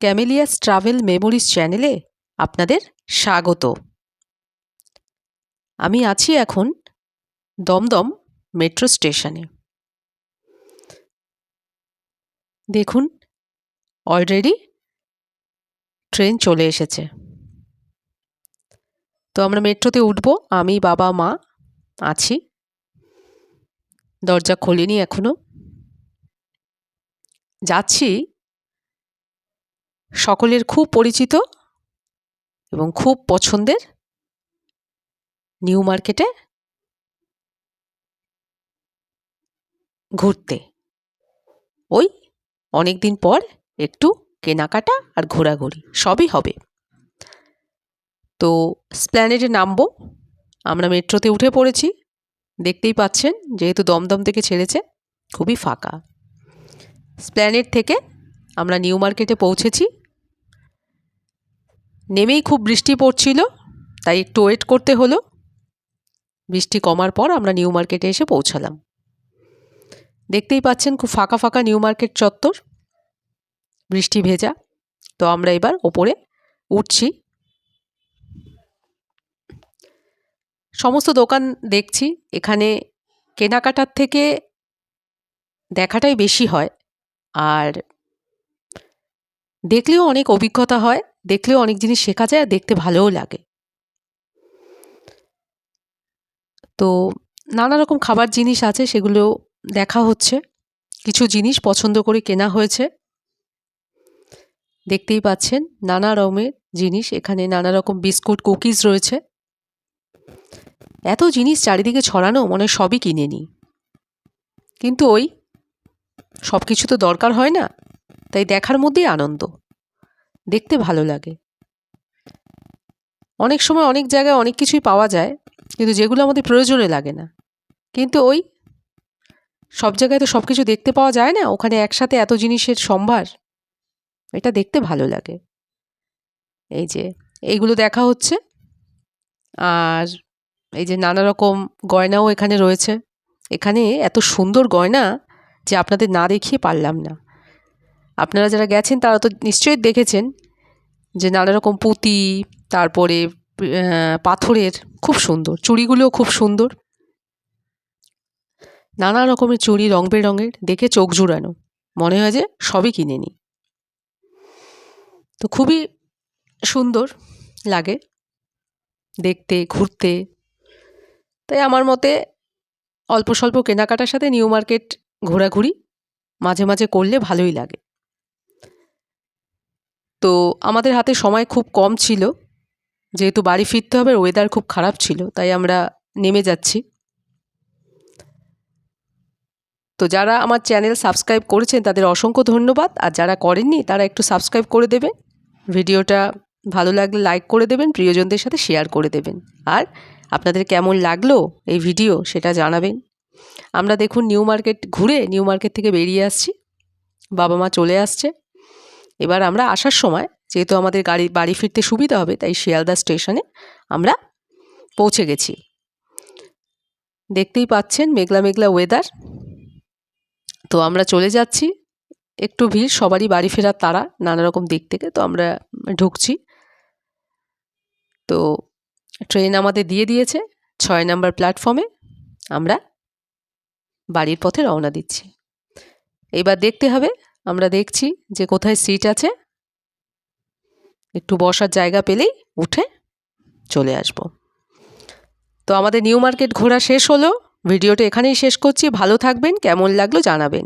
ক্যামেলিয়াস travel memories চ্যানেলে আপনাদের স্বাগত। আমি আছি এখন দমদম মেট্রো স্টেশনে। দেখুন, অলরেডি ট্রেন চলে এসেছে। তো আমরা মেট্রোতে উঠব। আমি, বাবা, মা আছি। দরজা খোলেনি এখনো। যাচ্ছি সকলের খুব পরিচিত এবং খুব পছন্দের নিউ মার্কেটে ঘুরতে। ওই অনেক দিন পর একটু কেনাকাটা আর ঘোরাঘুরি সবই হবে। তো স্প্ল্যানেডে নামবো। আমরা মেট্রোতে উঠে পড়েছি। দেখতেই পাচ্ছেন, যেহেতু দমদম থেকে ছেড়েছে, খুবই ফাঁকা। স্প্ল্যানেড থেকে আমরা নিউ মার্কেটে পৌঁছেছি। নেমেই খুব বৃষ্টি পড়ছিল, তাই একটু ওয়েট করতে হলো। বৃষ্টি কমার পর আমরা নিউ মার্কেটে এসে পৌঁছালাম। দেখতেই পাচ্ছেন খুব ফাঁকা ফাঁকা নিউ মার্কেট চত্বর, বৃষ্টি ভেজা। তো আমরা এবার ওপরে উঠছি। সমস্ত দোকান দেখছি। এখানে কেনাকাটার থেকে দেখাটাই বেশি হয়, আর দেখলেও অনেক অভিজ্ঞতা হয়, দেখলেও অনেক জিনিস শেখা যায়, আর দেখতে ভালোও লাগে। তো নানা রকম খাবার জিনিস আছে, সেগুলো দেখা হচ্ছে। কিছু জিনিস পছন্দ করে কেনা হয়েছে। দেখতেই পাচ্ছেন নানা রকমের জিনিস। এখানে নানা রকম বিস্কুট, কুকিজ রয়েছে। এত জিনিস চারিদিকে ছড়ানো, মনে হয় সবই কিনে নিই। কিন্তু ওই সব কিছু তো দরকার হয় না, তাই দেখার মধ্যেই আনন্দ, দেখতে ভালো লাগে। অনেক সময় অনেক জায়গায় অনেক কিছুই পাওয়া যায়, কিন্তু যেগুলো আমাদের প্রয়োজনে লাগে না। কিন্তু ওই সব জায়গায় তো সব কিছু দেখতে পাওয়া যায় না, ওখানে একসাথে এত জিনিসের সম্ভার, এটা দেখতে ভালো লাগে। এই যে এইগুলো দেখা হচ্ছে, আর এই যে নানা রকম গয়নাও এখানে রয়েছে। এখানে এত সুন্দর গয়না যে আপনাদের না দেখিয়ে পারলাম না। আপনারা যারা গেছেন তারা তো নিশ্চয়ই দেখেছেন যে নানা রকম পুঁতি, তারপরে পাথরের খুব সুন্দর চুড়িগুলোও খুব সুন্দর। নানা রকমের চুড়ি, রং বেরঙের, দেখে চোখ জুড়ানো, মনে হয় যে সবই কিনে নিই। তো খুবই সুন্দর লাগে দেখতে, ঘুরতে। তাই আমার মতে অল্প স্বল্প কেনাকাটার সাথে নিউ মার্কেট ঘোরাঘুরি মাঝে মাঝে করলে ভালোই লাগে। তো আমাদের হাতে সময় খুব কম ছিল, যেহেতু বাড়ি ফিরতে হবে, ওয়েদার খুব খারাপ ছিল, তাই আমরা নেমে যাচ্ছি। তো যারা আমার চ্যানেল সাবস্ক্রাইব করেছেন তাদের অসংখ্য ধন্যবাদ, আর যারা করেননি তারা একটু সাবস্ক্রাইব করে দেবেন। ভিডিওটা ভালো লাগলে লাইক করে দেবেন, প্রিয়জনদের সাথে শেয়ার করে দেবেন। আর আপনাদের কেমন লাগলো এই ভিডিও সেটা জানাবেন। আমরা দেখুন নিউ মার্কেট ঘুরে নিউ মার্কেট থেকে বেরিয়ে আসছি। বাবা মা চলে আসছে। এবার আমরা আসার সময়, যেহেতু আমাদের বাড়ি ফিরতে সুবিধা হবে, তাই শিয়ালদা স্টেশনে আমরা পৌঁছে গেছি। দেখতেই পাচ্ছেন মেঘলা মেঘলা ওয়েদার। তো আমরা চলে যাচ্ছি। একটু ভিড়, সবারই বাড়ি ফেরার তাড়া নানা রকম দিক থেকে। তো আমরা ঢুকছি। তো ট্রেন আমাদের দিয়ে দিয়েছে 6 নম্বর প্ল্যাটফর্মে। আমরা বাড়ির পথে রওনা দিচ্ছি। এবার দেখতে হবে, আমরা দেখছি যে কোথায় সিট আছে, একটু বসার জায়গা পেলেই উঠে চলে আসব। তো আমাদের নিউ মার্কেট ঘোরা শেষ হলো। ভিডিওটা এখানেই শেষ করছি। ভালো থাকবেন, কেমন লাগলো জানাবেন।